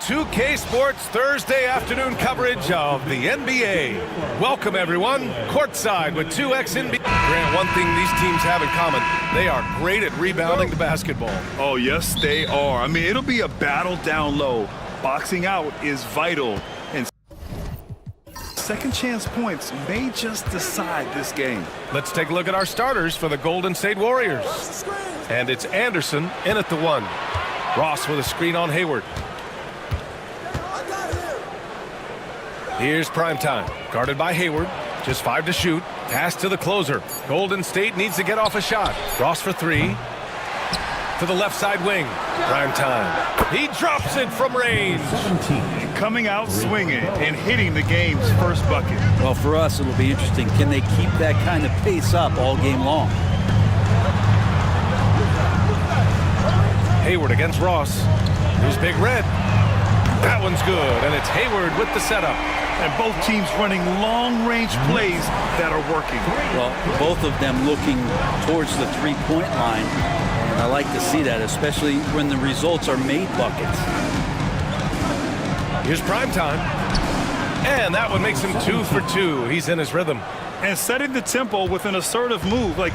2K Sports Thursday afternoon coverage of the NBA. Welcome, everyone. Courtside with 2X NBA. Grant, one thing these teams have in common, they are great at rebounding the basketball. Oh, yes, they are. I mean, it'll be a battle down low. Boxing out is vital. And second chance points may just decide this game. Let's take a look at our starters for the Golden State Warriors. And it's Anderson in at the 1. Ross with a screen on Hayward. Here's Primetime, guarded by Hayward. Just 5 to shoot. Pass to the closer. Golden State needs to get off a shot. Ross for 3. To the left side wing. Primetime. He drops it from range. Coming out swinging and hitting the game's first bucket. Well, for us, it'll be interesting. Can they keep that kind of pace up all game long? Hayward against Ross. Here's Big Red. That one's good, and it's Hayward with the setup. And both teams running long-range plays that are working. Well, both of them looking towards the three-point line. And I like to see that, especially when the results are made buckets. Here's Primetime. And that one makes him 2 for 2. He's in his rhythm. And setting the tempo with an assertive move. Like,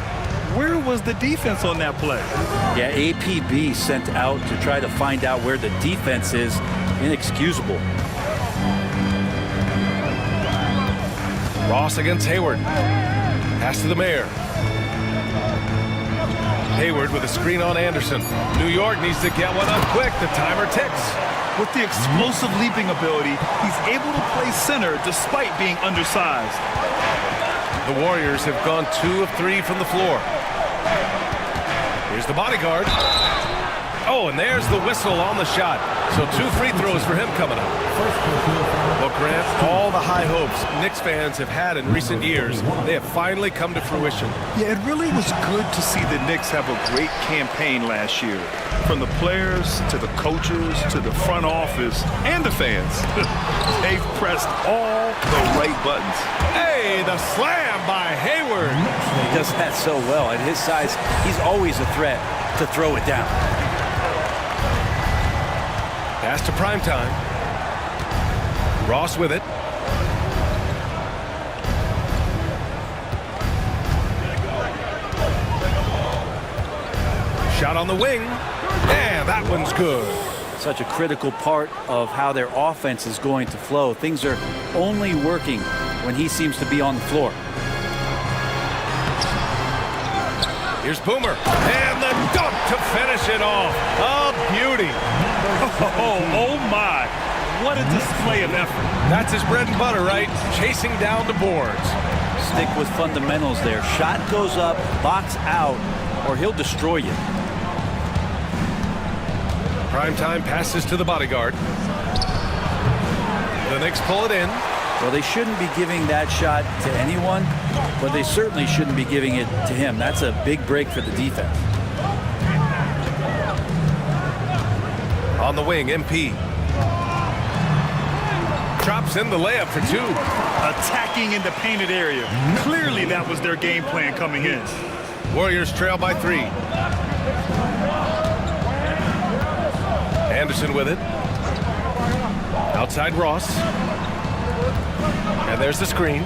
where was the defense on that play? Yeah, APB sent out to try to find out where the defense is. Inexcusable. Ross against Hayward. Pass to the Mayor. Hayward with a screen on Anderson. New York needs to get one up quick. The timer ticks. With the explosive leaping ability, he's able to play center despite being undersized. The Warriors have gone 2 of 3 from the floor. Here's the bodyguard. Oh, and there's the whistle on the shot. So 2 free throws for him coming up. Well, Grant, all the high hopes Knicks fans have had in recent years, they have finally come to fruition. Yeah, it really was good to see the Knicks have a great campaign last year. From the players to the coaches to the front office and the fans. They've pressed all the right buttons. Hey, the slam by Hayward. He does that so well. At his size, he's always a threat to throw it down. Pass to Primetime. Ross with it. Shot on the wing. And that one's good. Such a critical part of how their offense is going to flow. Things are only working when he seems to be on the floor. Here's Boomer. And the dunk to finish it off. A beauty. Oh my. What a display of effort. That's his bread and butter, right? Chasing down the boards. Stick with fundamentals there. Shot goes up, box out, or he'll destroy you. Primetime passes to the bodyguard. The Knicks pull it in. Well, they shouldn't be giving that shot to anyone, but they certainly shouldn't be giving it to him. That's a big break for the defense. On the wing, MP. Drops in the layup for 2. Attacking in the painted area. Clearly that was their game plan coming in. Warriors trail by 3. Anderson with it. Outside Ross. And there's the screen.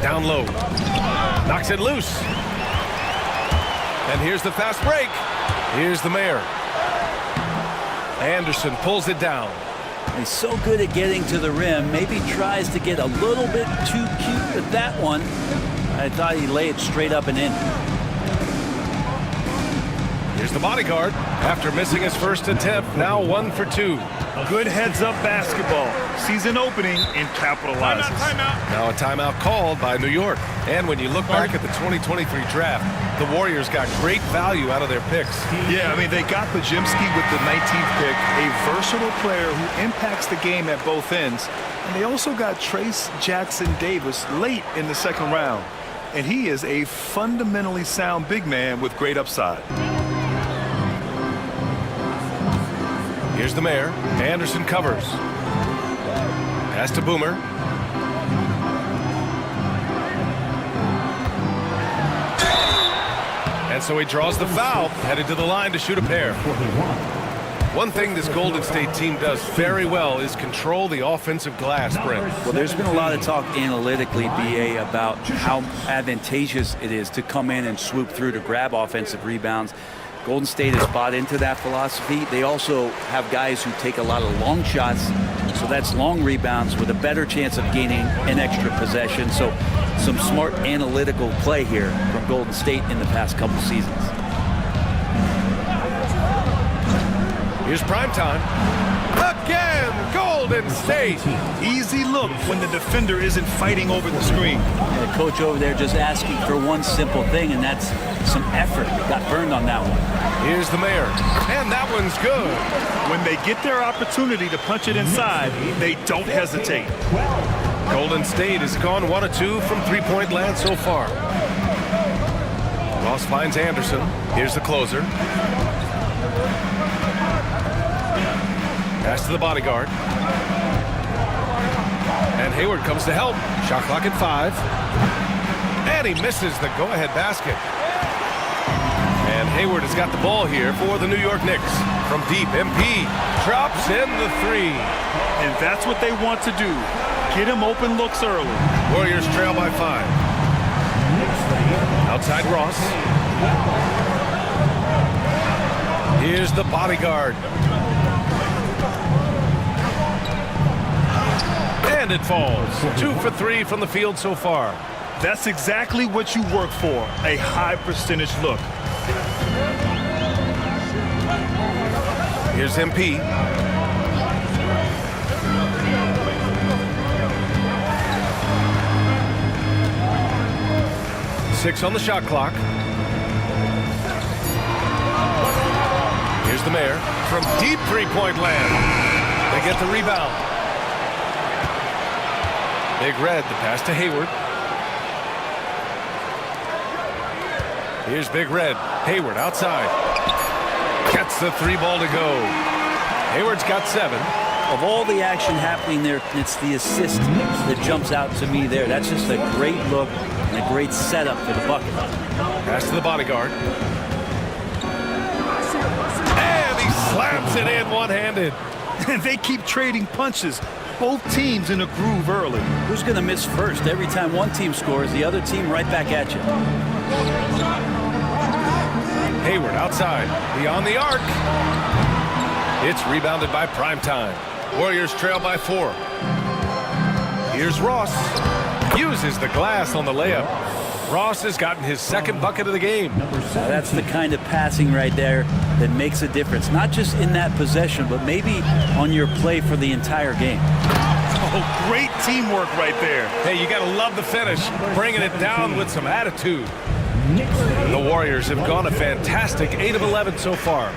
Down low. Knocks it loose. And here's the fast break. Here's the Mayor. Anderson pulls it down. He's so good at getting to the rim. Maybe tries to get a little bit too cute with that one. I thought he'd lay it straight up and in. Here's the bodyguard. After missing his first attempt, now 1 for 2. Good heads-up basketball. Sees an opening and capitalizes. Timeout. Now a timeout called by New York. And when you look back at the 2023 draft, the Warriors got great value out of their picks. Yeah, I mean, they got Pajimski with the 19th pick, a versatile player who impacts the game at both ends. And they also got Trace Jackson-Davis late in the second round. And he is a fundamentally sound big man with great upside. Here's the Mayor. Anderson covers. Pass to Boomer. And so he draws the foul, headed to the line to shoot a pair. One thing this Golden State team does very well is control the offensive glass, Brent. Well, there's been a lot of talk analytically, BA, about how advantageous it is to come in and swoop through to grab offensive rebounds. Golden State has bought into that philosophy. They also have guys who take a lot of long shots, so that's long rebounds with a better chance of gaining an extra possession. So some smart analytical play here from Golden State in the past couple seasons. Here's prime time. Again, Golden State. Easy look when the defender isn't fighting over the screen. And the coach over there just asking for one simple thing, and that's some effort. Got burned on that one. Here's the mayor, and that one's good. When they get their opportunity to punch it inside, they don't hesitate. Golden State has gone 1 of 2 from three-point land so far. Ross finds Anderson. Here's the closer. Pass to the bodyguard. And Hayward comes to help. Shot clock at 5. And he misses the go-ahead basket. And Hayward has got the ball here for the New York Knicks. From deep, MP drops in the 3. And that's what they want to do. Get him open looks early. Warriors trail by 5. Outside Ross. Here's the bodyguard. And it falls. 2 for 3 from the field so far. That's exactly what you work for, a high percentage look. Here's MP. Six on the shot clock. Here's the mayor from deep three-point land. They get the rebound. Big Red, the pass to Hayward. Here's Big Red. Hayward outside. Gets the 3 ball to go. Hayward's got 7. Of all the action happening there, it's the assist that jumps out to me there. That's just a great look and a great setup for the bucket. Pass to the bodyguard. And he slams it in one-handed. And they keep trading punches. Both teams in a groove early. Who's going to miss first? Every time one team scores, the other team right back at you. Hayward outside, beyond the arc. It's rebounded by Primetime. Warriors trail by 4. Here's Ross. Uses the glass on the layup. Ross has gotten his 2nd bucket of the game. That's the kind of passing right there that makes a difference. Not just in that possession, but maybe on your play for the entire game. Oh, great teamwork right there. Hey, you got to love the finish. Bringing it down with some attitude. The Warriors have gone a fantastic 8 of 11 so far.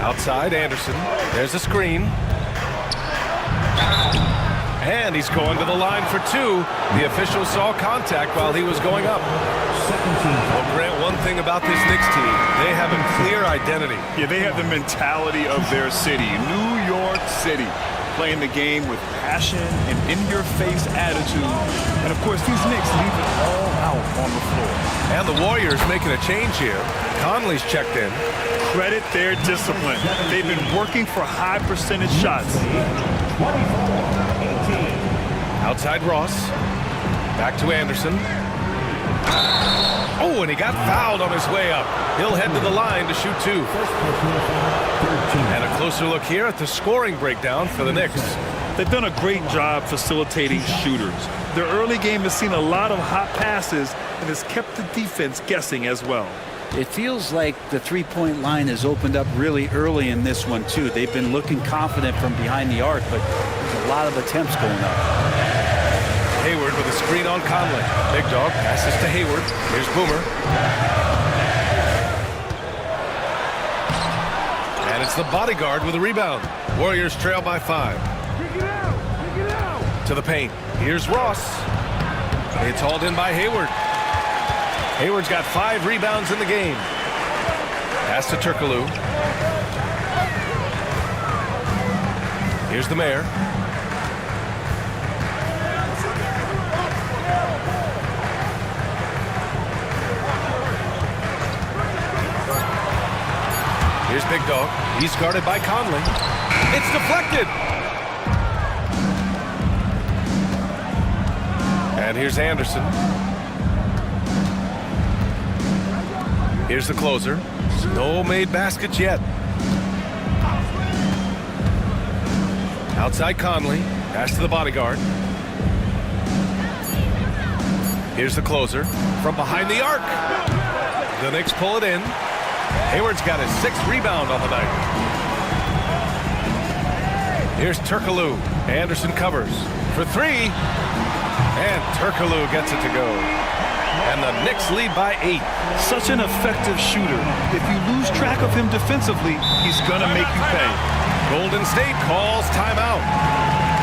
Outside, Anderson. There's a screen. And he's going to the line for 2. The official saw contact while he was going up. Well, Grant, one thing about this Knicks team, they have a clear identity. Yeah, they have the mentality of their city, New York City. Playing the game with passion and in-your-face attitude. And, of course, these Knicks leave it all out on the floor. And the Warriors making a change here. Conley's checked in. Credit their discipline. They've been working for high percentage shots. Outside Ross. Back to Anderson. Oh, and he got fouled on his way up. He'll head to the line to shoot 2. And a closer look here at the scoring breakdown for the Knicks. They've done a great job facilitating shooters. Their early game has seen a lot of hot passes and has kept the defense guessing as well. It feels like the three-point line has opened up really early in this one, too. They've been looking confident from behind the arc, but there's a lot of attempts going up. Hayward with a screen on Conley. Big dog passes to Hayward. Here's Boomer. And it's the bodyguard with a rebound. Warriors trail by 5. To the paint. Here's Ross. It's hauled in by Hayward. Hayward's got 5 rebounds in the game. Pass to Turkoglu. Here's the mayor. big dog. He's guarded by Conley. It's deflected. And here's Anderson. Here's the closer. No made baskets yet. Outside Conley. Pass to the bodyguard. Here's the closer. From behind the arc. The Knicks pull it in. Hayward's got his 6th rebound on the night. Here's Turkoglu. Anderson covers for 3. And Turkoglu gets it to go. And the Knicks lead by 8. Such an effective shooter. If you lose track of him defensively, he's going to make you pay. Golden State calls timeout.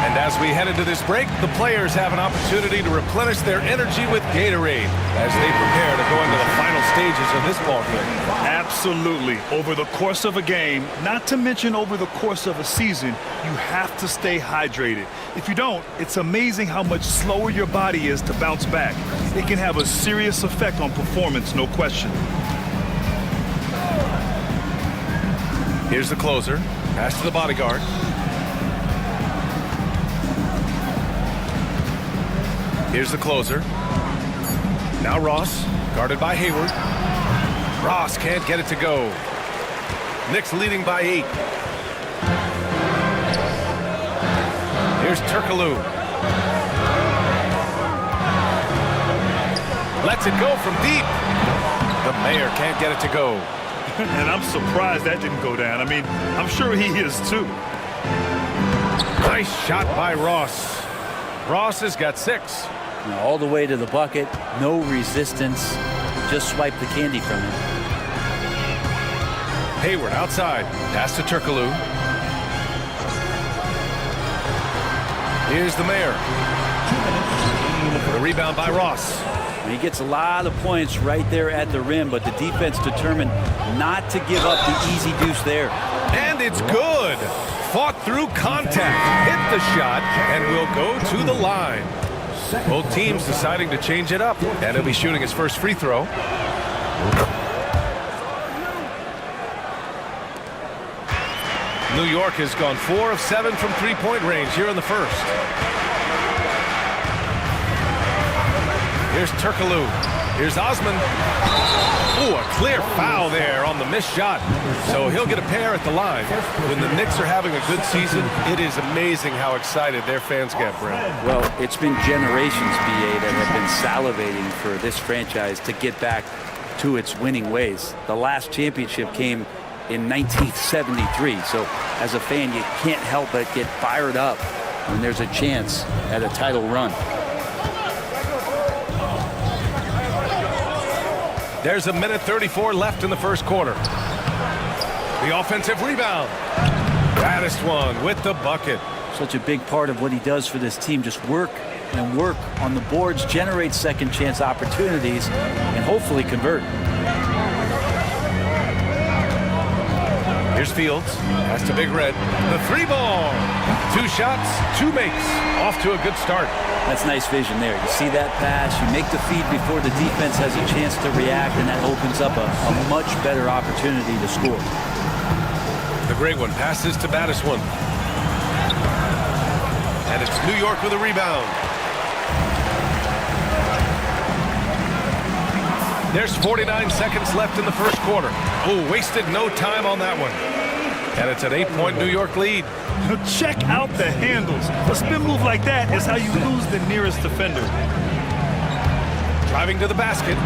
And as we head into this break, the players have an opportunity to replenish their energy with Gatorade as they prepare to go into the final stages of this ballgame. Absolutely. Over the course of a game, not to mention over the course of a season, you have to stay hydrated. If you don't, it's amazing how much slower your body is to bounce back. It can have a serious effect on performance, no question. Here's the closer. Pass to the bodyguard. Here's the closer. Now Ross, guarded by Hayward. Ross can't get it to go. Knicks leading by 8. Here's Turkoglu. Lets it go from deep. The mayor can't get it to go. And I'm surprised that didn't go down. I mean, I'm sure he is too. Nice shot by Ross. Ross has got 6. All the way to the bucket, no resistance, just swipe the candy from him. Hayward outside, pass to Turkoglu. Here's the mayor. The rebound by Ross. He gets a lot of points right there at the rim, but the defense determined not to give up the easy deuce there. And it's good. Fought through contact, hit the shot, and will go to the line. Both teams deciding to change it up, and he'll be shooting his first free throw. New York has gone 4 of 7 from three-point range here in the first. Here's Turkoglu. Here's Osman. Ooh, a clear foul there on the missed shot. So he'll get a pair at the line. When the Knicks are having a good season, it is amazing how excited their fans get, Brent. Well, it's been generations, BA, that have been salivating for this franchise to get back to its winning ways. The last championship came in 1973. So as a fan, you can't help but get fired up when there's a chance at a title run. There's a minute 34 left in the first quarter. The offensive rebound. Baddest one with the bucket. Such a big part of what he does for this team. Just work and work on the boards, generate second chance opportunities, and hopefully convert. Here's Fields. Pass to Big Red. The 3-ball. 2 shots, 2 makes. Off to a good start. That's nice vision there. You see that pass, you make the feed before the defense has a chance to react, and that opens up a much better opportunity to score. The great one passes to Baddest one. And it's New York with a rebound. There's 49 seconds left in the first quarter. Oh, wasted no time on that one. And it's an 8-point New York lead. Check out the handles. A spin move like that is how you lose the nearest defender. Driving to the basket.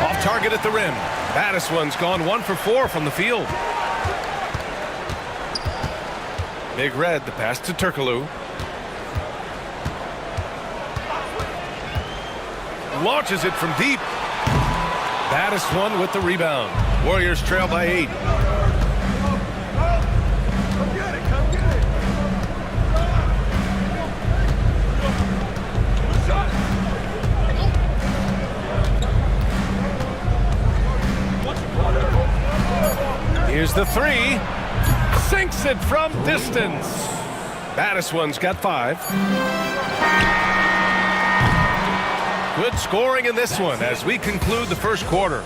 Off target at the rim. Baddest one's gone 1 for 4 from the field. Big Red, the pass to Turkoglu. Launches it from deep. Baddest one with the rebound. Warriors trail by 8. Here's the 3. Sinks it from distance. Baddest one's got 5. Good scoring in this one as we conclude the first quarter.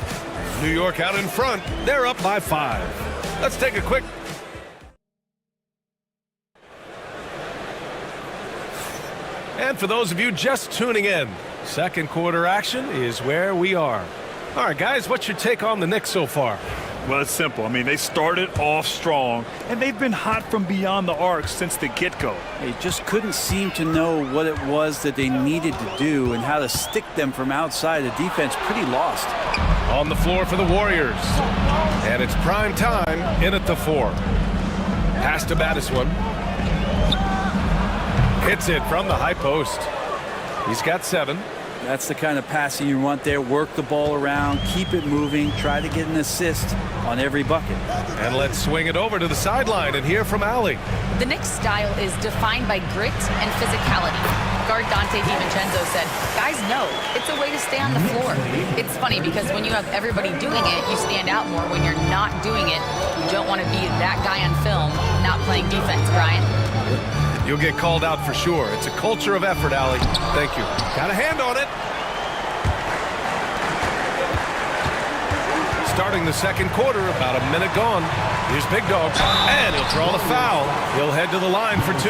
New York out in front. They're up by 5. Let's take a quick... And for those of you just tuning in, second quarter action is where we are. All right, guys, what's your take on the Knicks so far? Well, it's simple. I mean, they started off strong, and they've been hot from beyond the arc since the get-go. They just couldn't seem to know what it was that they needed to do and how to stick them from outside. The defense pretty lost. On the floor for the Warriors. And it's prime time in at the 4. Pass to Battiswan. Hits it from the high post. He's got 7. That's the kind of passing you want there. Work the ball around, keep it moving, try to get an assist on every bucket. And let's swing it over to the sideline and hear from Allie. The Knicks' style is defined by grit and physicality. Guard Dante DiVincenzo said, guys know it's a way to stay on the floor. It's funny because when you have everybody doing it, you stand out more. When you're not doing it, you don't want to be that guy on film not playing defense, Brian. You'll get called out for sure. It's a culture of effort, Allie. Thank you. Got a hand on it. Starting the second quarter, about a minute gone. Here's Big Dog, and he'll draw the foul. He'll head to the line for 2.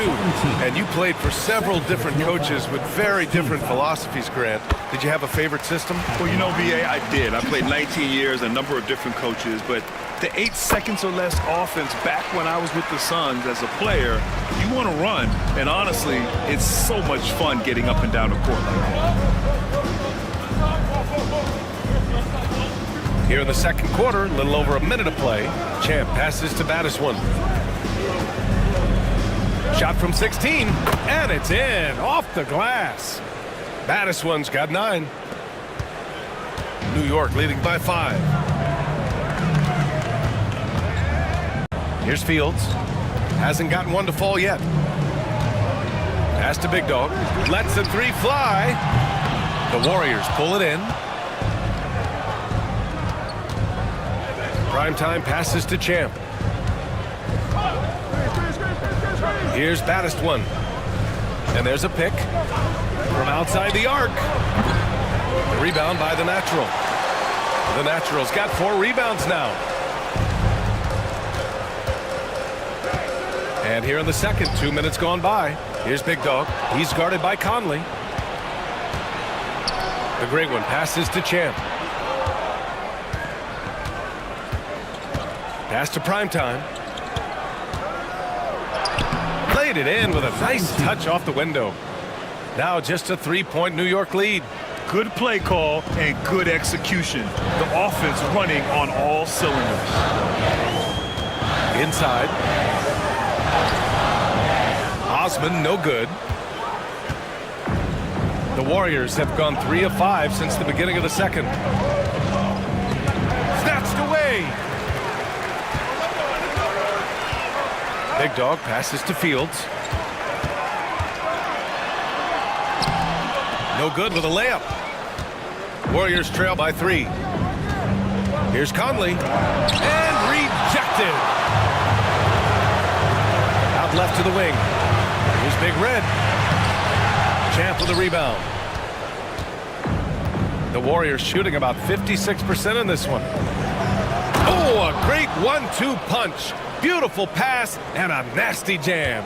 And you played for several different coaches with very different philosophies, Grant. Did you have a favorite system? Well, you know, BA, I did. I played 19 years, a number of different coaches, but the 8 seconds or less offense back when I was with the Suns as a player, you want to run. And honestly, it's so much fun getting up and down the court like that. Here in the second quarter, a little over a minute to play. Champ passes to Battiswan. Shot from 16, and it's in, off the glass. Battiswan's got 9. New York leading by 5. Here's Fields. Hasn't gotten one to fall yet. Pass to Big Dog. Lets the 3 fly. The Warriors pull it in. Primetime passes to Champ. Here's Battiswan. And there's a pick from outside the arc. The rebound by the Natural. The Natural's got 4 rebounds now. And here in the second, 2 minutes gone by. Here's Big Dog. He's guarded by Conley. The great one passes to Champ. Pass to Primetime. Played it in with a nice touch off the window. Now just a 3-point New York lead. Good play call and good execution. The offense running on all cylinders. Inside. Osman, no good. The Warriors have gone 3 of 5 since the beginning of the second. Snatched away. Big Dog passes to Fields. No good with a layup. Warriors trail by 3. Here's Conley. And rejected. Out left to the wing. Here's Big Red. Champ with the rebound. The Warriors shooting about 56% in this one. Oh, a great 1-2 punch. Beautiful pass and a nasty jam.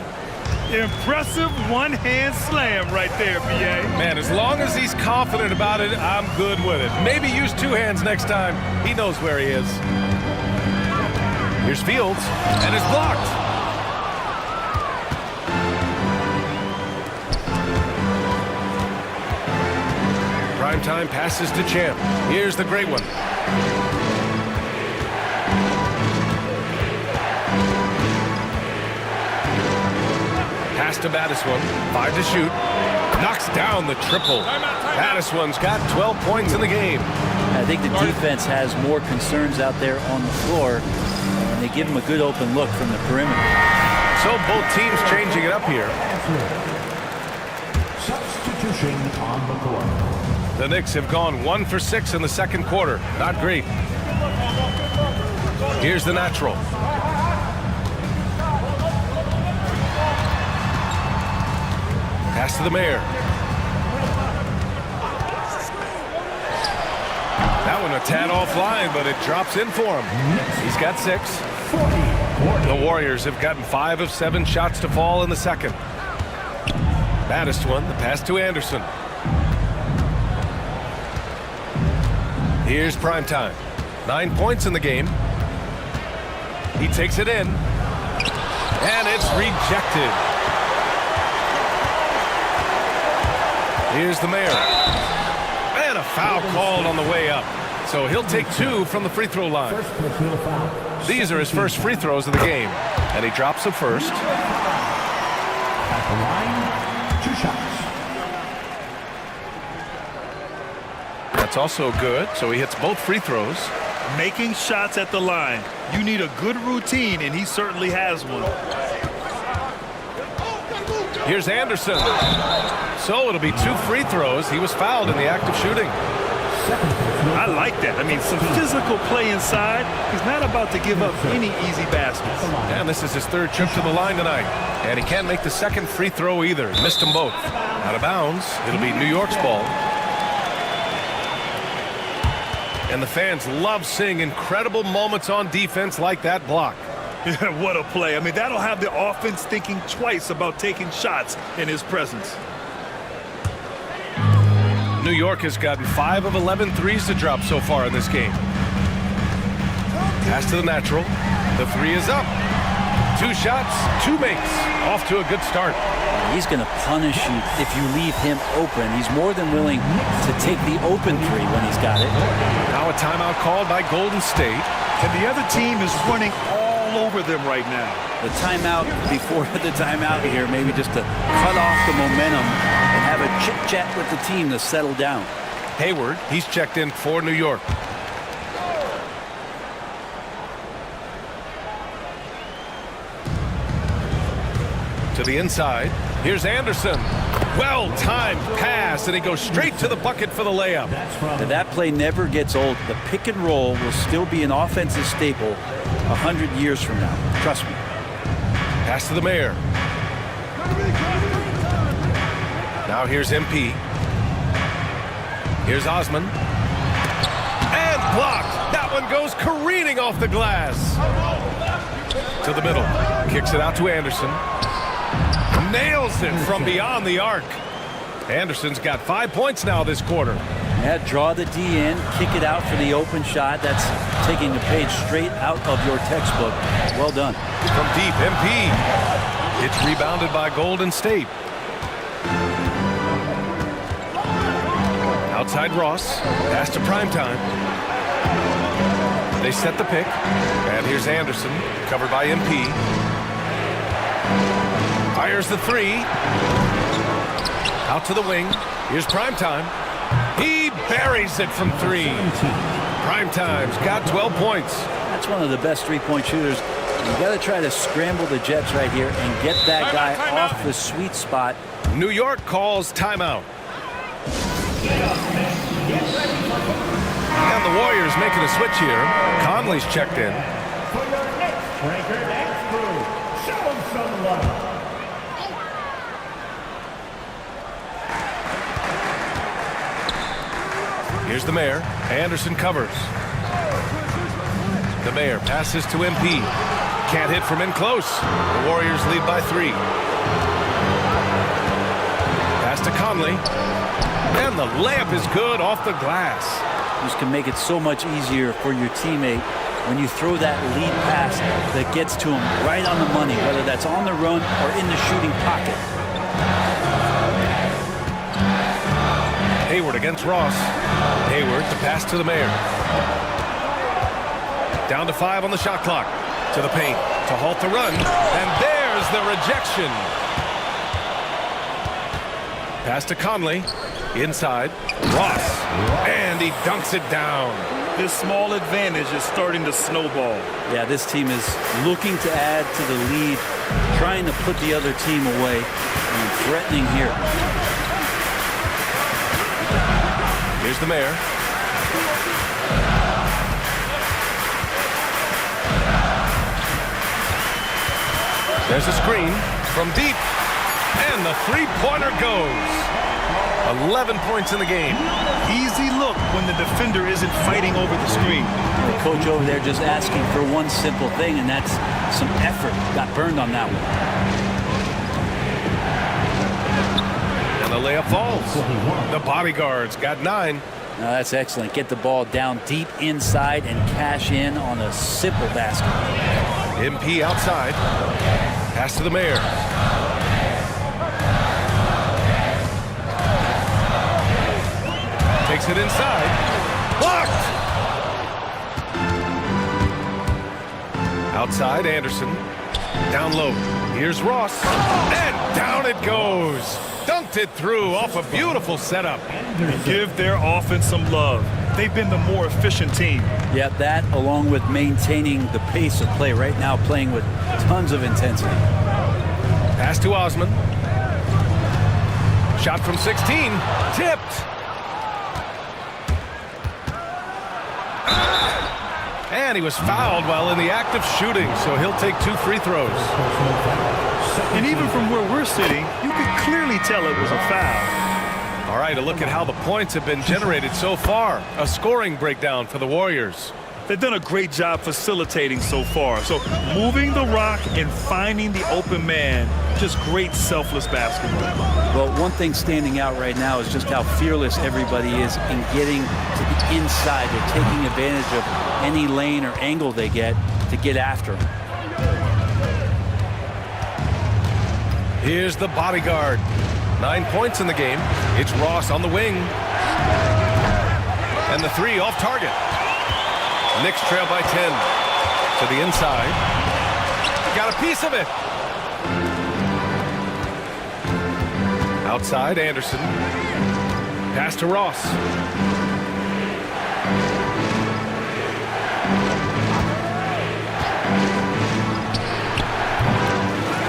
Impressive one-hand slam right there, BA. Man, as long as he's confident about it, I'm good with it. Maybe use 2 hands next time. He knows where he is. Here's Fields, and it's blocked. Primetime passes to Champ. Here's the great one. Pass to Battiswan. 5 to shoot. Knocks down the triple. Battiswan's got 12 points in the game. I think the defense has more concerns out there on the floor, and they give them a good open look from the perimeter. So both teams changing it up here. Substitution on the court. The Knicks have gone 1 for 6 in the second quarter. Not great. Here's the Natural. Pass to the Mayor. That one a tad offline, but it drops in for him. He's got 6. The Warriors have gotten 5 of 7 shots to fall in the second. Baddest one, the pass to Anderson. Here's Primetime. 9 points in the game. He takes it in. And it's rejected. Here's the Mayor. And a foul called on the way up. So he'll take 2 from the free throw line. These are his first free throws of the game. And he drops the first. At the line, 2 shots. That's also good. So he hits both free throws. Making shots at the line. You need a good routine, and he certainly has one. Here's Anderson. So it'll be 2 free throws. He was fouled in the act of shooting. I like that. I mean, some physical play inside. He's not about to give up any easy baskets. And this is his 3rd trip to the line tonight. And he can't make the 2nd free throw either. Missed them both. Out of bounds. It'll be New York's ball. And the fans love seeing incredible moments on defense like that block. What a play. I mean, that'll have the offense thinking twice about taking shots in his presence. New York has gotten 5 of 11 threes to drop so far in this game. Pass to the natural. The 3 is up. 2 shots, 2 makes. Off to a good start. He's going to punish you if you leave him open. He's more than willing to take the open 3 when he's got it. Now a timeout called by Golden State. And the other team is running all over them right now. The timeout before the timeout here, maybe just to cut off the momentum and have a chit-chat with the team to settle down. Hayward, he's checked in for New York. To the inside. Here's Anderson. Well-timed pass, and he goes straight to the bucket for the layup. And that play never gets old. The pick and roll will still be an offensive staple 100 years from now. Trust me. Pass to the Mayor. Now here's MP. Here's Osman. And blocked. That one goes careening off the glass. To the middle. Kicks it out to Anderson. Nails it from beyond the arc. Anderson's got 5 points now this quarter. Yeah, draw the D in, kick it out for the open shot. That's taking the page straight out of your textbook. Well done. From deep, MP. It's rebounded by Golden State. Outside Ross. Pass to Primetime. They set the pick. And here's Anderson, covered by MP. Fires the 3. Out to the wing. Here's Primetime. He buries it from 3. Primetime's got 12 points. That's one of the best three-point shooters. You got to try to scramble the Jets right here and get that guy off the sweet spot. New York calls timeout. And the Warriors making a switch here. Conley's checked in. For your next ranker next crew, show them some love. Here's the Mayor. Anderson covers. The Mayor passes to MP. Can't hit from in close. The Warriors lead by 3. Pass to Conley. And the layup is good off the glass. This can make it so much easier for your teammate when you throw that lead pass that gets to him right on the money, whether that's on the run or in the shooting pocket. Hayward against Ross. Hayward, the pass to the Mayor. Down to 5 on the shot clock. To the paint to halt the run. And there's the rejection. Pass to Conley. Inside. Ross. And he dunks it down. This small advantage is starting to snowball. Yeah, this team is looking to add to the lead, trying to put the other team away, and threatening here. Here's the Mayor. There's a screen from deep. And the three-pointer goes. 11 points in the game. Easy look when the defender isn't fighting over the screen. The coach over there just asking for one simple thing, and that's some effort. Got burned on that one. And the layup falls. The bodyguards got 9. Now that's excellent. Get the ball down deep inside and cash in on a simple basket. MP outside. Pass to the mayor. Takes it inside. Blocked! Outside, Anderson. Down low. Here's Ross. And down it goes. Dunked it through off a beautiful setup. Give their offense some love. They've been the more efficient team. Yeah, that along with maintaining the pace of play. Right now playing with tons of intensity. Pass to Osman. Shot from 16. Tipped. And he was fouled while in the act of shooting, so he'll take 2 free throws. And even from where we're sitting, you can clearly tell it was a foul. All right, a look at how the points have been generated so far. A scoring breakdown for the Warriors. They've done a great job facilitating so far. So moving the rock and finding the open man, just great selfless basketball. Well, one thing standing out right now is just how fearless everybody is in getting to the inside. They're taking advantage of any lane or angle they get to get after him. Here's the bodyguard. 9 points in the game. It's Ross on the wing. And the 3 off target. Knicks trail by 10. To the inside. Got a piece of it. Outside, Anderson. Pass to Ross.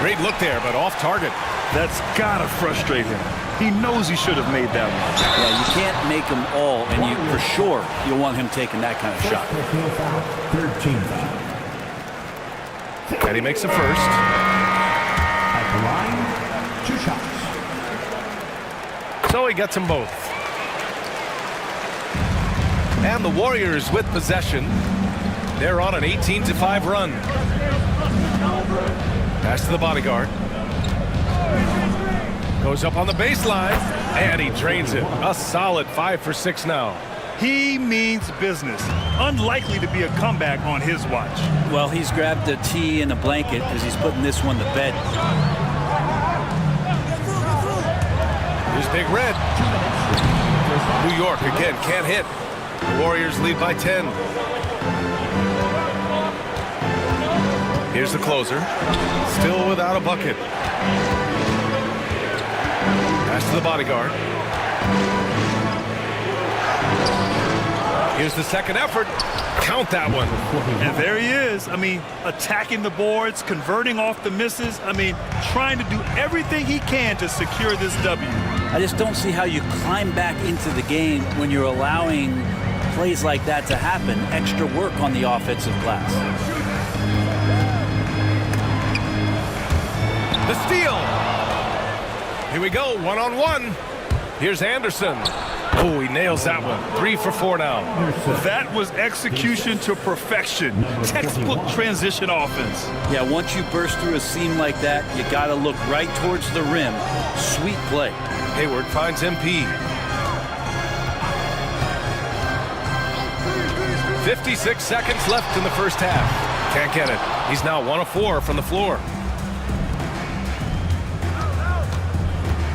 Great look there, but off target. That's gotta frustrate him. He knows he should have made that one. Yeah, you can't make them all, and you for sure you'll want him taking that kind of shot. 13 foul. And he makes the first. At the line, 2 shots. So he gets them both. And the Warriors with possession. They're on an 18-5 run. Pass to the bodyguard. Goes up on the baseline, and he drains it. A solid 5 for 6 now. He means business. Unlikely to be a comeback on his watch. Well, he's grabbed a tee and a blanket because he's putting this one to bed. Here's Big Red. New York again can't hit. The Warriors lead by 10. Here's the closer. Still without a bucket. Pass to the bodyguard. Here's the second effort. Count that one. And there he is. I mean, attacking the boards, converting off the misses. I mean, trying to do everything he can to secure this W. I just don't see how you climb back into the game when you're allowing plays like that to happen. Extra work on the offensive glass. The steal. Here we go, one-on-one. Here's Anderson. Oh, he nails that one. 3 for 4 now. That was execution to perfection. Textbook transition offense. Yeah, once you burst through a seam like that, you got to look right towards the rim. Sweet play. Hayward finds MP. 56 seconds left in the first half. Can't get it. He's now 1 of 4 from the floor.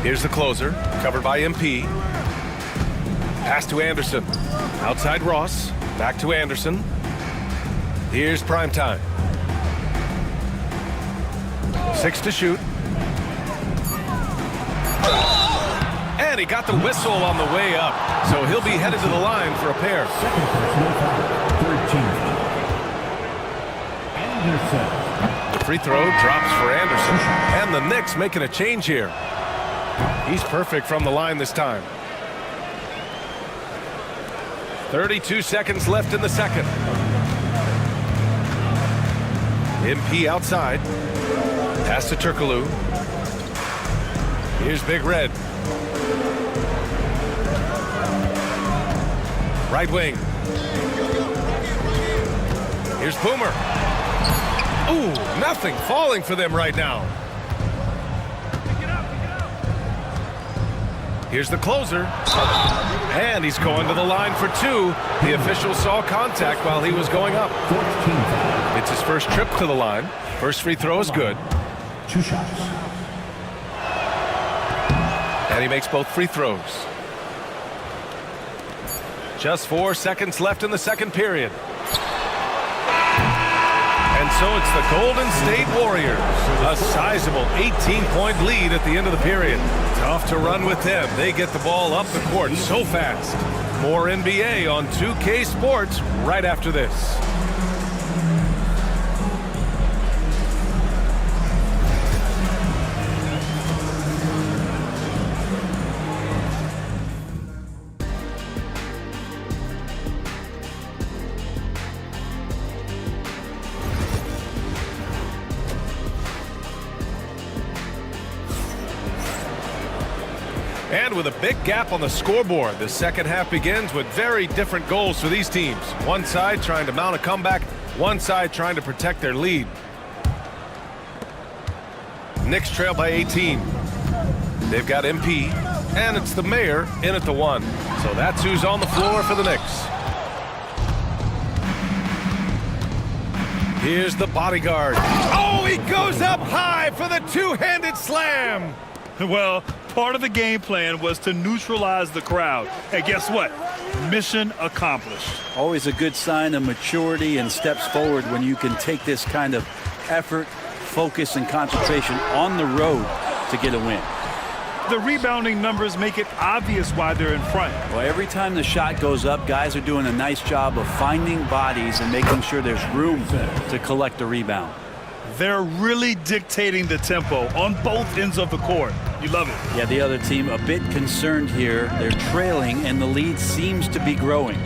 Here's the closer, covered by MP. Pass to Anderson. Outside Ross. Back to Anderson. Here's Primetime. 6 to shoot. And he got the whistle on the way up. So he'll be headed to the line for a pair. Second personal foul, 13 Anderson. The free throw drops for Anderson. And the Knicks making a change here. He's perfect from the line this time. 32 seconds left in the second. MP outside. Pass to Turkoglu. Here's Big Red. Right wing. Here's Boomer. Ooh, nothing falling for them right now. Here's the closer. And he's going to the line for two. The official saw contact while he was going up. It's his first trip to the line. First free throw is good. 2 shots. And he makes both free throws. Just 4 seconds left in the second period. And so it's the Golden State Warriors. A sizable 18-point lead at the end of the period. Tough to run with them. They get the ball up the court so fast. More NBA on 2K Sports right after this. And with a big gap on the scoreboard, the second half begins with very different goals for these teams. One side trying to mount a comeback, one side trying to protect their lead. Knicks trail by 18. They've got MP, and it's the mayor in at the 1. So that's who's on the floor for the Knicks. Here's the bodyguard. Oh, he goes up high for the two-handed slam. Well, part of the game plan was to neutralize the crowd. And guess what? Mission accomplished. Always a good sign of maturity and steps forward when you can take this kind of effort, focus, and concentration on the road to get a win. The rebounding numbers make it obvious why they're in front. Well, every time the shot goes up, guys are doing a nice job of finding bodies and making sure there's room to collect the rebound. They're really dictating the tempo on both ends of the court. You love it. Yeah, the other team a bit concerned here. They're trailing, and the lead seems to be growing.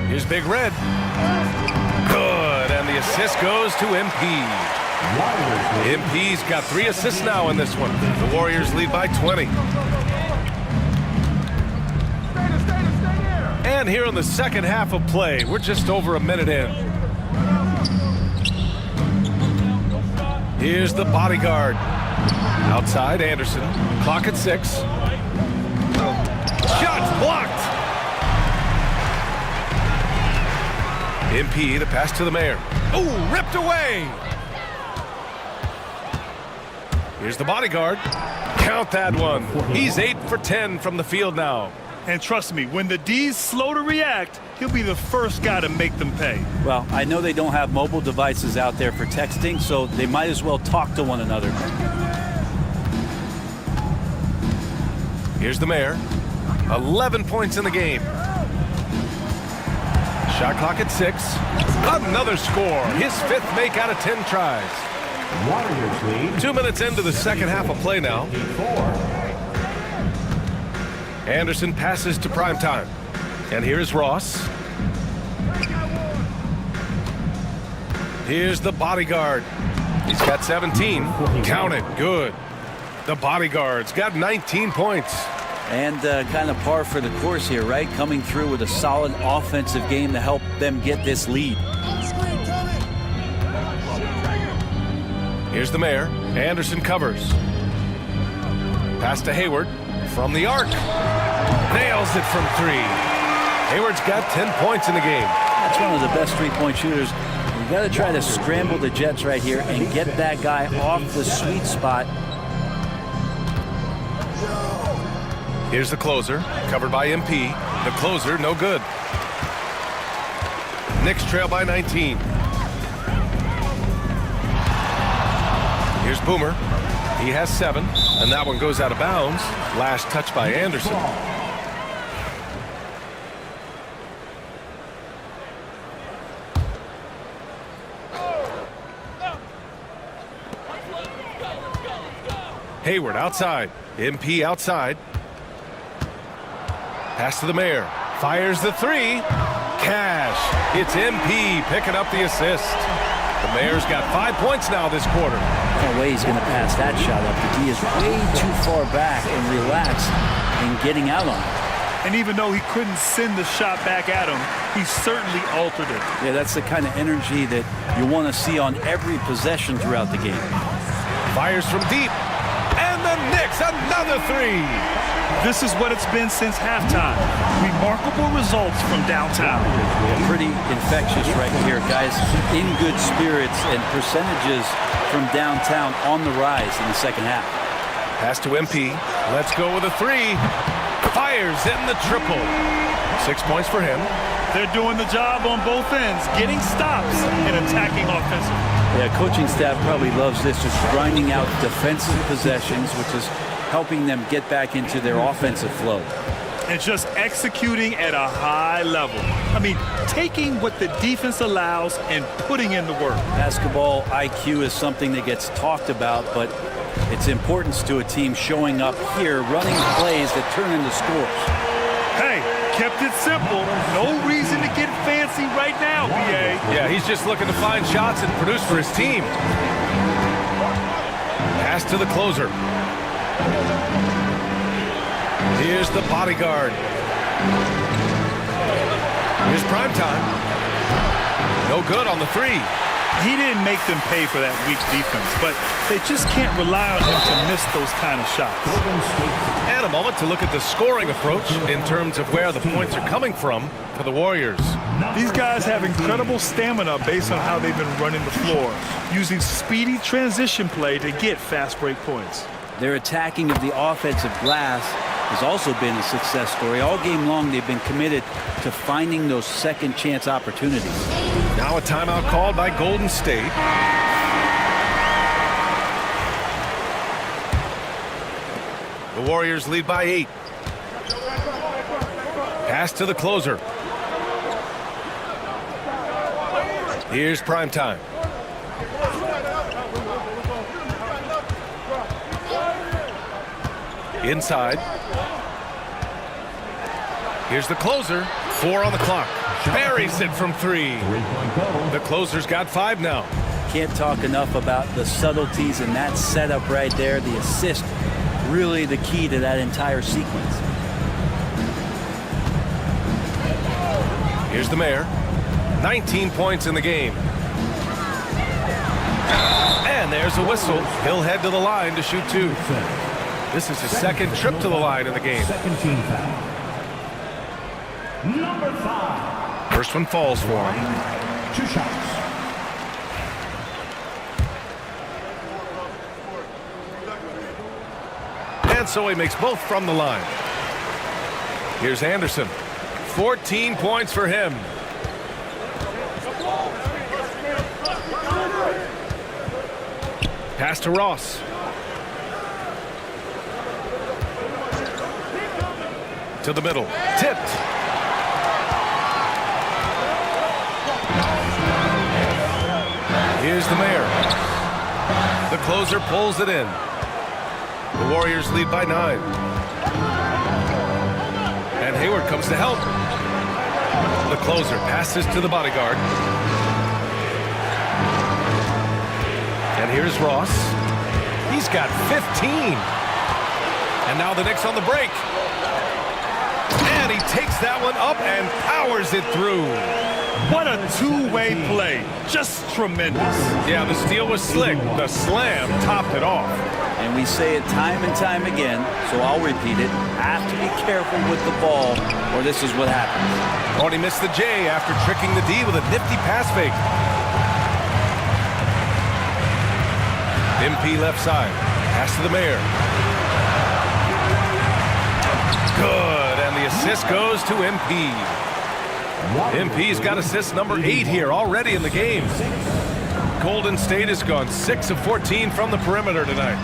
Here's Big Red. Good, and the assist goes to MP. MP's got 3 assists now in this one. The Warriors lead by 20. And here in the second half of play, we're just over a minute in. Here's the bodyguard. Outside, Anderson. Clock at 6. Shots blocked. MP, the pass to the mayor. Oh, ripped away. Here's the bodyguard. Count that one. He's 8 for 10 from the field now. And trust me, when the D's slow to react, he'll be the first guy to make them pay. Well, I know they don't have mobile devices out there for texting, so they might as well talk to one another. Here's the mayor. 11 points in the game. Shot clock at 6. Another score. His 5th make out of 10 tries. Warriors lead. 2 minutes into the second half of play now. Anderson passes to primetime. And here's Ross. Here's the bodyguard. He's got 17. Count it. Good. The bodyguard's got 19 points. And kind of par for the course here, right? Coming through with a solid offensive game to help them get this lead. Here's the mayor. Anderson covers. Pass to Hayward from the arc. Nails it from 3. Hayward's got 10 points in the game. That's one of the best three-point shooters. You got to try to scramble the Jets right here and get that guy off the sweet spot. Here's the closer, covered by MP. The closer, no good. Knicks trail by 19. Here's Boomer. He has 7, and that one goes out of bounds. Last touch by Anderson. Hayward outside. MP outside. Pass to the mayor. Fires the 3. Cash. It's MP picking up the assist. The mayor's got 5 points now this quarter. No way he's going to pass that shot up. The D is way too far back and relaxed in getting out on it. And even though he couldn't send the shot back at him, he certainly altered it. Yeah, that's the kind of energy that you want to see on every possession throughout the game. Fires from deep. And the Knicks, another three. This is what it's been since halftime. Remarkable results from downtown. Pretty infectious right here, guys. In good spirits and percentages from downtown on the rise in the second half. Pass to MP. Let's go with a three. Fires in the triple. 6 points for him. They're doing the job on both ends, getting stops and attacking offensively. Yeah, coaching staff probably loves this, just grinding out defensive possessions, which is helping them get back into their offensive flow. And just executing at a high level. I mean, taking what the defense allows and putting in the work. Basketball IQ is something that gets talked about, but its importance to a team showing up here, running plays that turn into scores. Hey, kept it simple. No reason to get fancy right now, BA. Yeah, he's just looking to find shots and produce for his team. Pass to the closer. Here's the bodyguard. Here's prime time. No good on the three. He didn't make them pay for that weak defense, but they just can't rely on him to miss those kind of shots. And a moment to look at the scoring approach in terms of where the points are coming from for the Warriors. These guys have incredible stamina based on how they've been running the floor, using speedy transition play to get fast break points. Their attacking of the offensive glass has also been a success story. All game long, they've been committed to finding those second chance opportunities. Now a timeout called by Golden State. The Warriors lead by 8. Pass to the closer. Here's prime time. Inside. Here's the closer. 4 on the clock. Buries it from 3. The closer's got 5 now. Can't talk enough about the subtleties in that setup right there. The assist, really the key to that entire sequence. Here's the mayor. 19 points in the game. And there's a whistle. He'll head to the line to shoot 2. This is his second trip to the line in the game. Second team foul. Number 5. First one falls for him. 2 shots. And so he makes both from the line. Here's Anderson. 14 points for him. Pass to Ross. To the middle. Tipped. Here's the mayor. The closer pulls it in. The Warriors lead by 9. And Hayward comes to help. The closer passes to the bodyguard. And here's Ross. He's got 15. And now the Knicks on the break. And he takes that one up and powers it through. What a two-way play. Just tremendous. Yeah, the steal was slick. The slam topped it off. And we say it time and time again, so I'll repeat it. Have to be careful with the ball, or this is what happens. Oh, and he missed the J after tricking the D with a nifty pass fake. MP left side. Pass to the mayor. Good, and the assist goes to MP. MP's got assist number 8 here already in the game. Golden State has gone 6 of 14 from the perimeter tonight.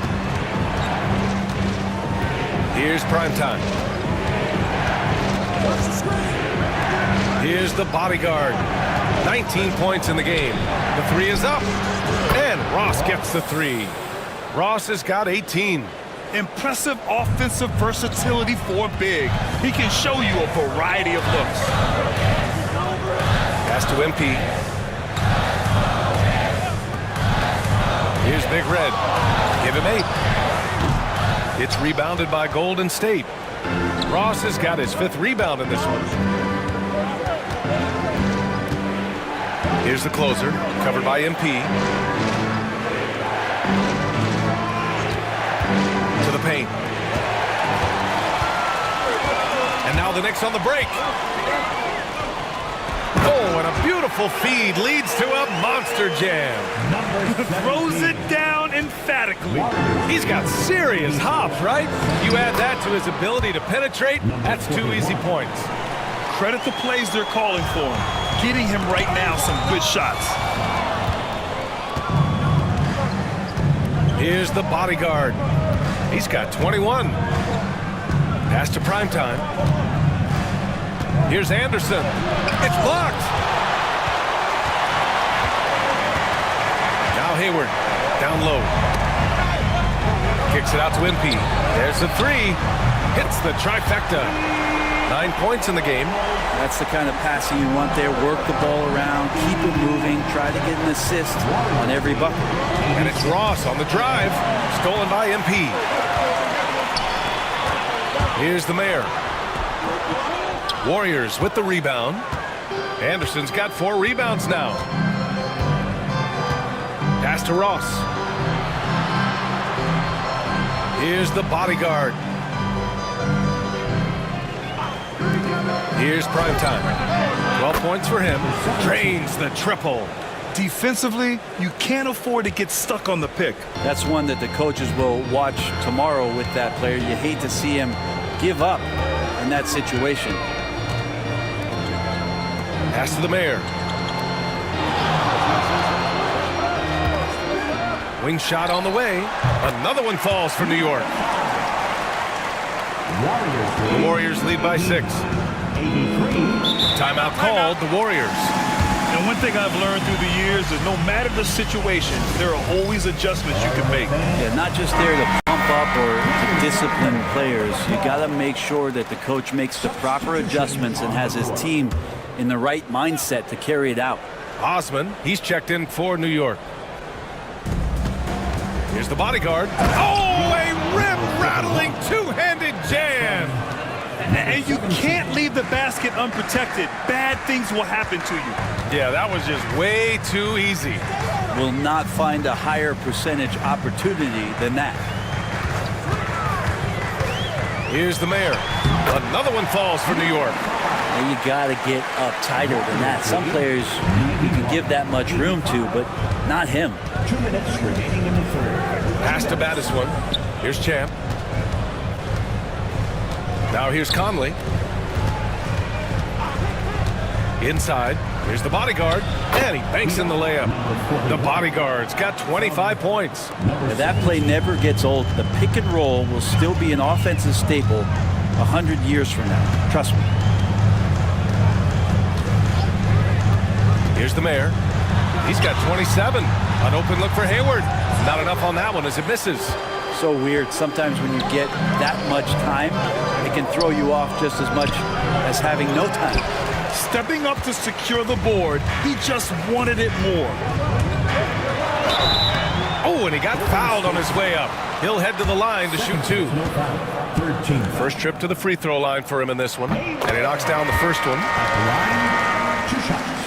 Here's prime time. Here's the bodyguard. 19 points in the game. The 3 is up. And Ross gets the 3. Ross has got 18. Impressive offensive versatility for a big. He can show you a variety of looks. Pass to MP. Here's Big Red. Give him 8. It's rebounded by Golden State. Ross has got his 5th rebound in this one. Here's the closer, covered by MP. To the paint. And now the Knicks on the break. Oh, and a beautiful feed leads to a monster jam. Throws it down emphatically. He's got serious hops, right? You add that to his ability to penetrate, that's 2 easy points. Credit the plays they're calling for him. Getting him right now some good shots. Here's the bodyguard. He's got 21. Pass to primetime. Here's Anderson. It's blocked. Now Hayward, down low. Kicks it out to MP. There's the 3. Hits the trifecta. 9 points in the game. That's the kind of passing you want there. Work the ball around, keep it moving, try to get an assist on every bucket. And it's Ross on the drive. Stolen by MP. Here's the mayor. Warriors with the rebound. Anderson's got 4 rebounds now. Pass to Ross. Here's the bodyguard. Here's primetime. 12 points for him. Drains the triple. Defensively, you can't afford to get stuck on the pick. That's one that the coaches will watch tomorrow with that player. You hate to see him give up in that situation. Pass to the mayor. Wing shot on the way. Another one falls for New York. The Warriors lead by 6. Timeout called, the Warriors. And one thing I've learned through the years is no matter the situation, there are always adjustments you can make. Yeah, not just there to pump up or to discipline players. You got to make sure that the coach makes the proper adjustments and has his team in the right mindset to carry it out. Osman, he's checked in for New York. Here's the bodyguard. Oh, a rim-rattling two-handed jam. And you can't leave the basket unprotected. Bad things will happen to you. Yeah, that was just way too easy. Will not find a higher percentage opportunity than that. Here's the mayor. Another one falls for New York. And you got to get up tighter than that. Some players you can give that much room to, but not him. 2 minutes remaining in the third. Pass to Battis one. Here's Champ. Now here's Conley. Inside. Here's the bodyguard. And he banks in the layup. The bodyguard's got 25 points. Now, that play never gets old. The pick and roll will still be an offensive staple 100 years from now. Trust me. Here's the mayor. He's got 27. An open look for Hayward. Not enough on that one as it misses. So weird. Sometimes when you get that much time, it can throw you off just as much as having no time. Stepping up to secure the board, he just wanted it more. Oh, and he got fouled on his way up. He'll head to the line to shoot 2. 13. First trip to the free throw line for him in this one. And he knocks down the first one. Line, 2 shots.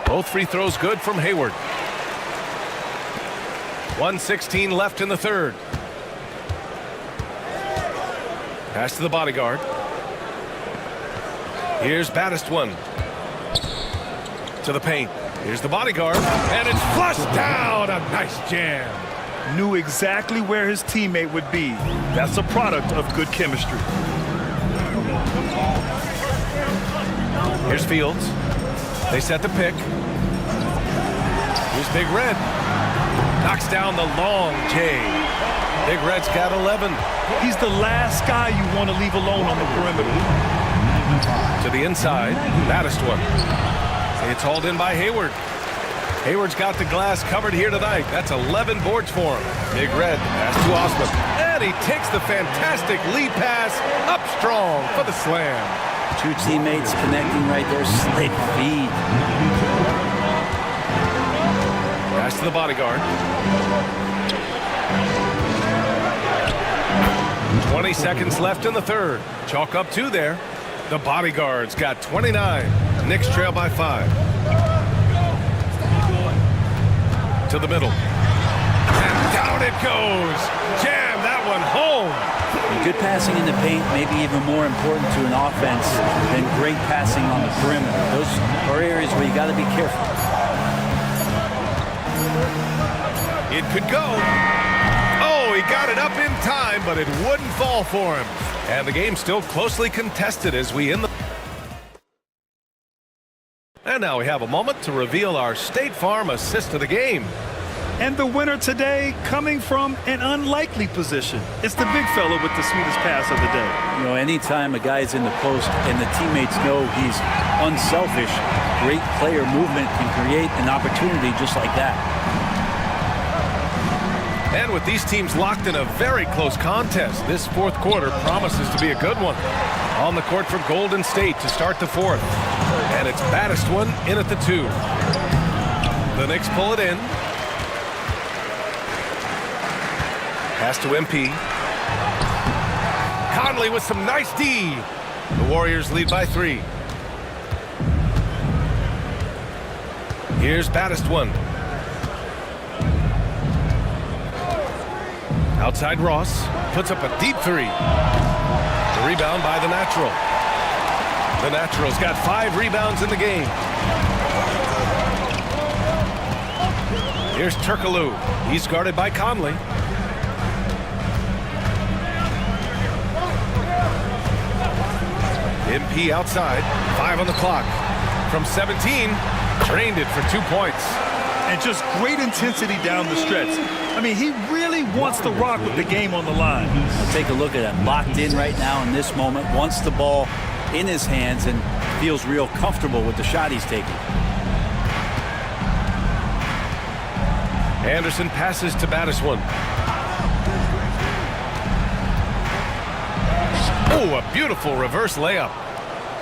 Both free throws good from Hayward. 1:16 left in the third. Pass to the bodyguard. Here's Battis one. To the paint. Here's the bodyguard. And it's flushed down. A nice jam. Knew exactly where his teammate would be. That's a product of good chemistry. Here's Fields. They set the pick. Here's Big Red. Knocks down the long J. Big Red's got 11. He's the last guy you want to leave alone on the perimeter. To the inside. Baddest one. It's hauled in by Hayward. Hayward's got the glass covered here tonight. That's 11 boards for him. Big Red pass to Osman. And he takes the fantastic lead pass up strong for the slam. 2 teammates connecting right there. Slick feed. Pass to the bodyguard. 20 seconds left in the third. Chalk up 2 there. The Bodyguards got 29. Knicks trail by 5. To the middle. And down it goes. Jam that one home. Good passing in the paint may be even more important to an offense than great passing on the perimeter. Those are areas where you got to be careful. It could go. Oh, he got it up in time, but it wouldn't fall for him. And the game's still closely contested as we end the... And now we have a moment to reveal our State Farm assist of the game. And the winner today coming from an unlikely position. It's the big fella with the sweetest pass of the day. You know, anytime a guy's in the post and the teammates know he's unselfish, great player movement can create an opportunity just like that. And with these teams locked in a very close contest, this fourth quarter promises to be a good one. On the court for Golden State to start the fourth. And it's baddest one in at the 2. The Knicks pull it in. Pass to MP. Conley with some nice D. The Warriors lead by 3. Here's baddest one. Outside Ross puts up a deep 3. The rebound by the Natural. The Natural's got 5 rebounds in the game. Here's Turkoglu. He's guarded by Conley. MP outside. 5 on the clock. From 17, drained it for 2 points. And just great intensity down the stretch. I mean, he really wants to rock with the game on the line. Take a look at that. Locked in right now in this moment. Wants the ball in his hands and feels real comfortable with the shot he's taking. Anderson passes to baddest one. Oh, a beautiful reverse layup.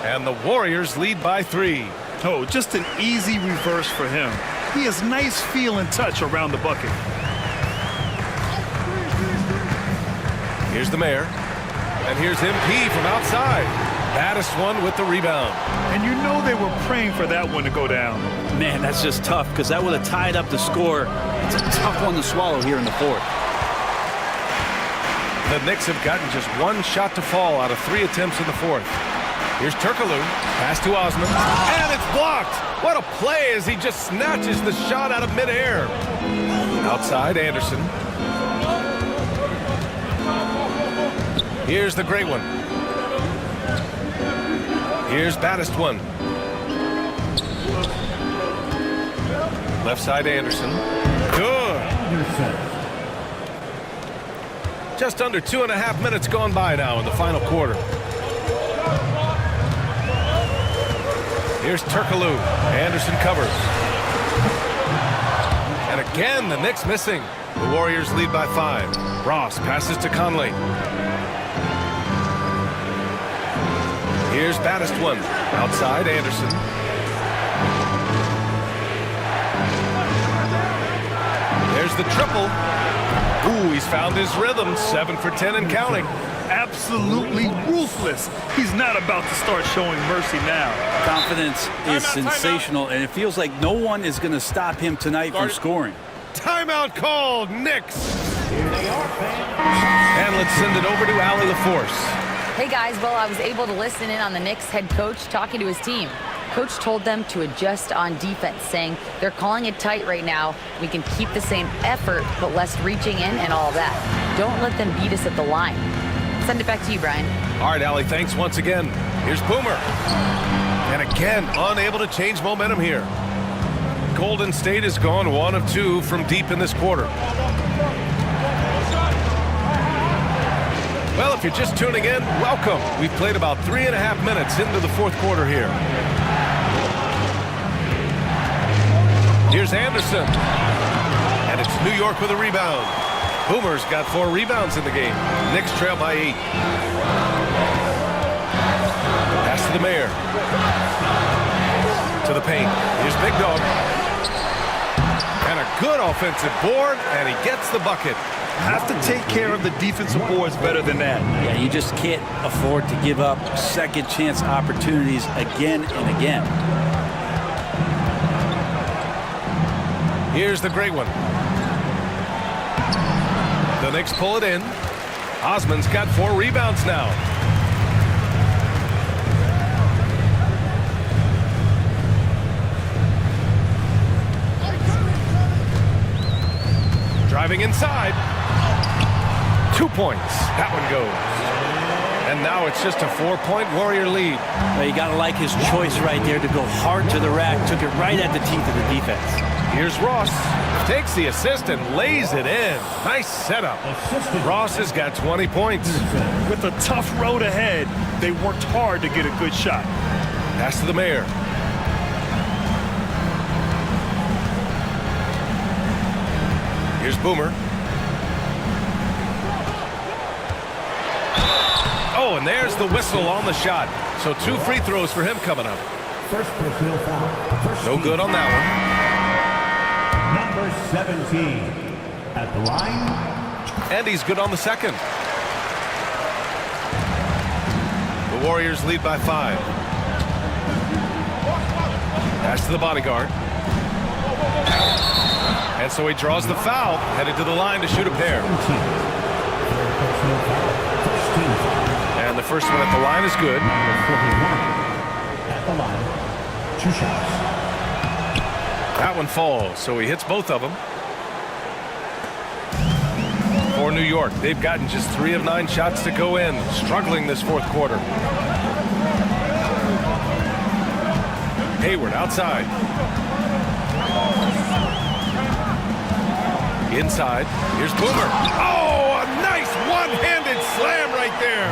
And the Warriors lead by 3. Oh, just an easy reverse for him. He has nice feel and touch around the bucket. Here's the Mayor. And here's MP from outside. Baddest one with the rebound. And you know they were praying for that one to go down. Man, that's just tough because that would have tied up the score. It's a tough one to swallow here in the fourth. The Knicks have gotten just 1 shot to fall out of 3 attempts in the fourth. Here's Turkoglu. Pass to Osman. And it's blocked. What a play as he just snatches the shot out of midair. Outside, Anderson. Here's the great one. Here's baddest one. Left side, Anderson. Good. Just under 2.5 minutes gone by now in the final quarter. Here's Turkoglu. Anderson covers. And again, the Knicks missing. The Warriors lead by 5. Ross passes to Conley. Here's baddest one. Outside, Anderson. There's the triple. Ooh, he's found his rhythm. 7 for 10 and counting. Absolutely ruthless. He's not about to start showing mercy now. Confidence is sensational, and it feels like no one is going to stop him tonight from scoring. Timeout called, Knicks. And let's send it over to Allie LaForce. Hey guys, well, I was able to listen in on the Knicks head coach talking to his team. Coach told them to adjust on defense, saying they're calling it tight right now. We can keep the same effort, but less reaching in and all that. Don't let them beat us at the line. Send it back to you, Brian. All right, Allie, thanks once again. Here's Boomer. And again, unable to change momentum here. Golden State has gone 1 of 2 from deep in this quarter. Well, if you're just tuning in, welcome. We've played about 3.5 minutes into the fourth quarter here. Here's Anderson. And it's New York with a rebound. Boomer's got 4 rebounds in the game. Knicks trail by 8. Pass to the Mayor. To the paint. Here's Big Dog. And a good Good offensive board, and he gets the bucket. Have to take care of the defensive boards better than that. Yeah, you just can't afford to give up second chance opportunities again and again. Here's the great one. The Knicks pull it in. Osman's got 4 rebounds now. Driving inside. 2 points. That one goes. And now it's just a 4-point Warrior lead. Well, you got to like his choice right there to go hard to the rack. Took it right at the teeth of the defense. Here's Ross. Takes the assist and lays it in. Nice setup. Ross has got 20 points. With a tough road ahead, they worked hard to get a good shot. Pass to the Mayor. Here's Boomer. Oh, and there's the whistle on the shot. So 2 free throws for him coming up. First personal foul. First No good on that Number 17 at the line. one. And he's good on the second. The Warriors lead by 5. Pass to the bodyguard. And so he draws the foul, headed to the line to shoot a pair. And the first one at the line is good. At the line, 2 shots. That one falls, so he hits both of them. For New York, they've gotten just 3 of 9 shots to go in, struggling this 4th quarter. Hayward outside. Inside, here's Boomer. Oh, a nice one-handed slam right there.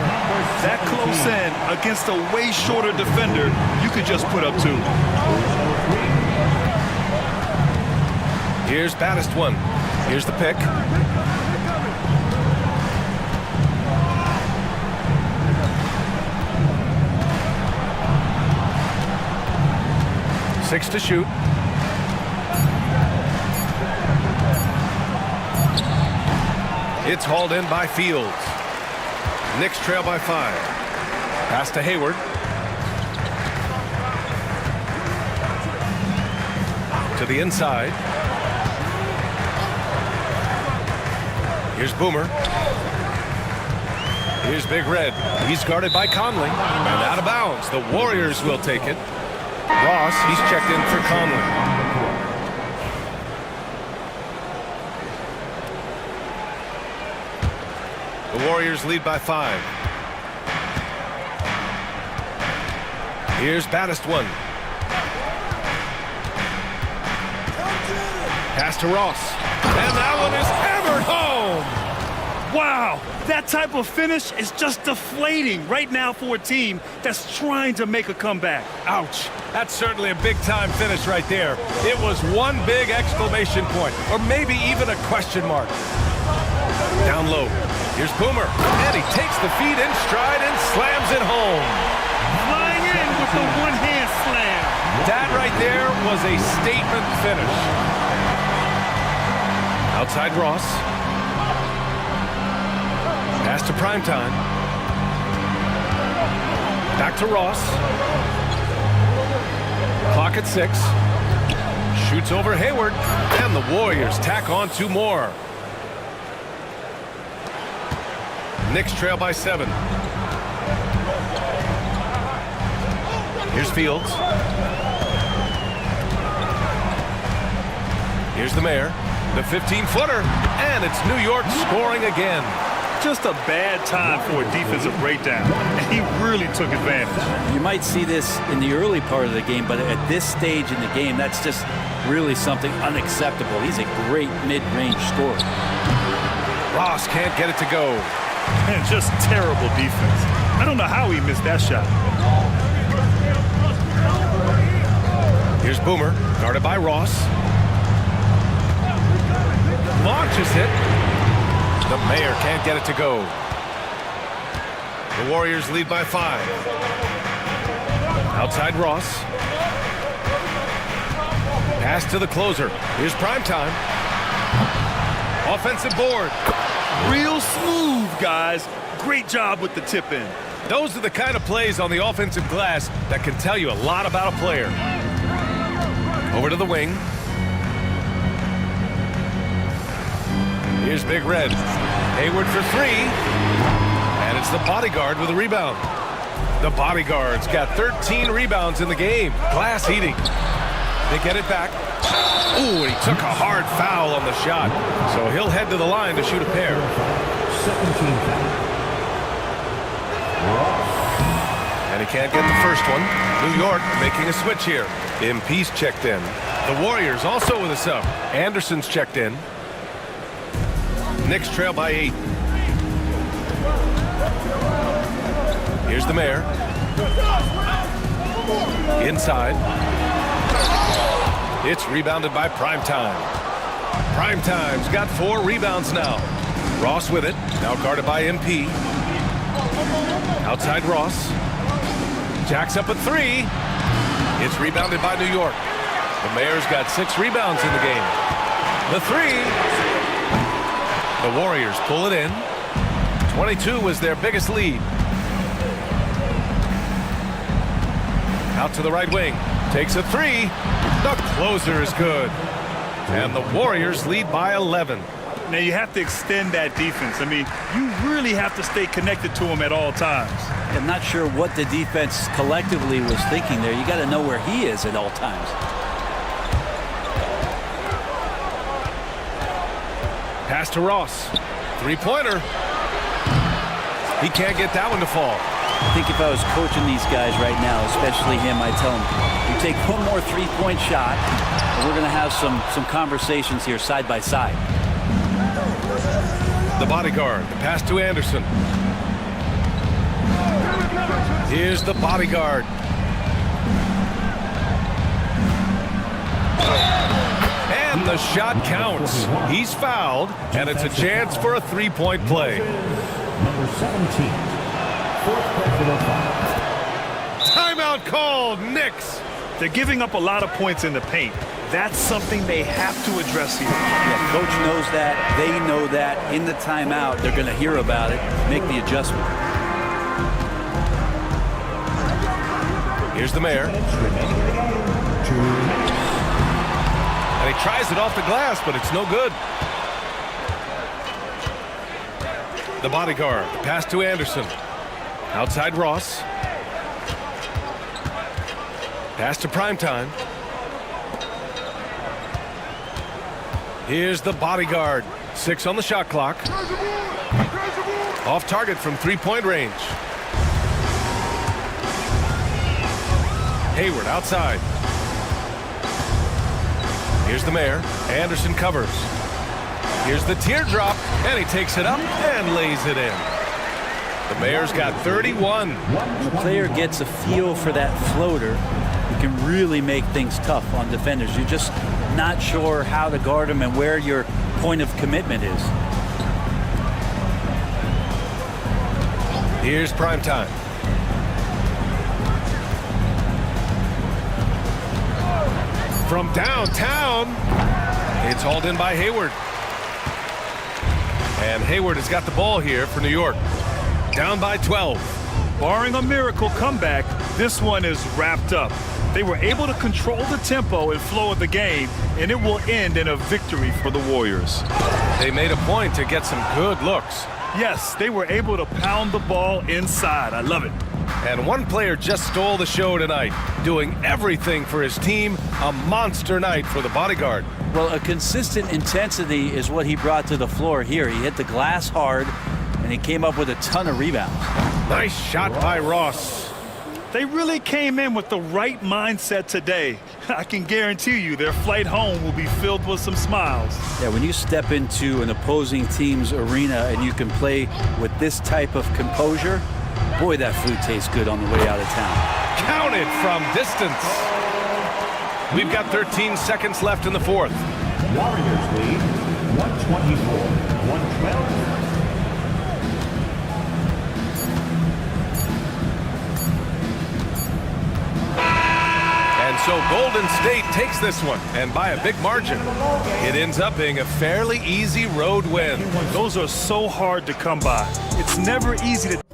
That close in against a way shorter defender, you could just put up 2. Here's Baddest one. Here's the pick. Six to shoot. It's hauled in by Fields. Knicks trail by 5. Pass to Hayward. To the inside. Here's Boomer. Here's Big Red. He's guarded by Conley. And out of bounds. The Warriors will take it. Ross, he's checked in for Conley. The Warriors lead by 5. Here's Baddest one. Pass to Ross. And that one is hammered home. Wow, that type of finish is just deflating right now for a team that's trying to make a comeback. Ouch. That's certainly a big-time finish right there. It was one big exclamation point, or maybe even a question mark. Down low. Here's Boomer. And he takes the feed in stride and slams it home. Flying in with the one-hand slam. That right there was a statement finish. Outside Ross. Pass to Primetime. Back to Ross. Clock at 6. Shoots over Hayward. And the Warriors tack on 2 more. Knicks trail by 7. Here's Fields. Here's the Mayor. The 15-footer. And it's New York scoring again. Just a bad time for a defensive breakdown. And he really took advantage. You might see this in the early part of the game, but at this stage in the game, that's just really something unacceptable. He's a great mid-range scorer. Ross can't get it to go. And just terrible defense. I don't know how he missed that shot. Here's Boomer, guarded by Ross. Launches it. The Mayor can't get it to go. The Warriors lead by 5. Outside Ross. Pass to the closer. Here's Primetime. Offensive board. Real smooth, guys. Great job with the tip in. Those are the kind of plays on the offensive glass that can tell you a lot about a player. Over to the wing. Here's Big Red. Hayward for three. And it's the bodyguard with a rebound. The bodyguard's got 13 rebounds in the game. Glass eating. They get it back. Ooh, and he took a hard foul on the shot. So he'll head to the line to shoot a pair. 17 foul. And he can't get the first one. New York making a switch here. MP's checked in. The Warriors also with a sub. Anderson's checked in. Knicks trail by 8. Here's the mayor. Inside. It's rebounded by Primetime. Primetime's got 4 rebounds now. Ross with it. Now guarded by MP. Outside Ross. Jacks up a 3. It's rebounded by New York. The mayor's got 6 rebounds in the game. The 3. The Warriors pull it in. 22 was their biggest lead. Out to the right wing. Takes a 3. The closer is good. And the Warriors lead by 11. Now you have to extend that defense. I mean, you really have to stay connected to him at all times. I'm not sure what the defense collectively was thinking there. You got to know where he is at all times. Pass to Ross. 3-pointer. He can't get that one to fall. I think if I was coaching these guys right now, especially him, I'd tell him, you take one more 3-point shot, and we're going to have some conversations here side by side. The bodyguard. The pass to Anderson. Here's the bodyguard. And the shot counts. He's fouled, and it's a chance for a 3-point play. Number 17. Fourth personal foul. Timeout called. Knicks. They're giving up a lot of points in the paint. That's something they have to address here. Yeah, coach knows that. They know that. In the timeout, they're going to hear about it, make the adjustment. Here's the mayor. And he tries it off the glass, but it's no good. The bodyguard. Pass to Anderson. Outside Ross. Pass to Primetime. Here's the bodyguard. 6 on the shot clock. Off target from 3-point range. Hayward outside. Here's the mayor. Anderson covers. Here's the teardrop, and he takes it up and lays it in. The mayor's got 31. The player gets a feel for that floater. You can really make things tough on defenders. You're just not sure how to guard them and where your point of commitment is. Here's Primetime. From downtown, it's hauled in by Hayward. And Hayward has got the ball here for New York. Down by 12. Barring a miracle comeback, this one is wrapped up. They were able to control the tempo and flow of the game, and it will end in a victory for the Warriors. They made a point to get some good looks. Yes, they were able to pound the ball inside. I love it. And one player just stole the show tonight, doing everything for his team. A monster night for the bodyguard. Well, a consistent intensity is what he brought to the floor here. He hit the glass hard, and he came up with a ton of rebounds. Nice shot by Ross. They really came in with the right mindset today. I can guarantee you their flight home will be filled with some smiles. Yeah, when you step into an opposing team's arena and you can play with this type of composure, boy, that food tastes good on the way out of town. Counted from distance. We've got 13 seconds left in the fourth. Warriors lead 124-112. So Golden State takes this one, and by a big margin. It ends up being a fairly easy road win. Those are so hard to come by. It's never easy to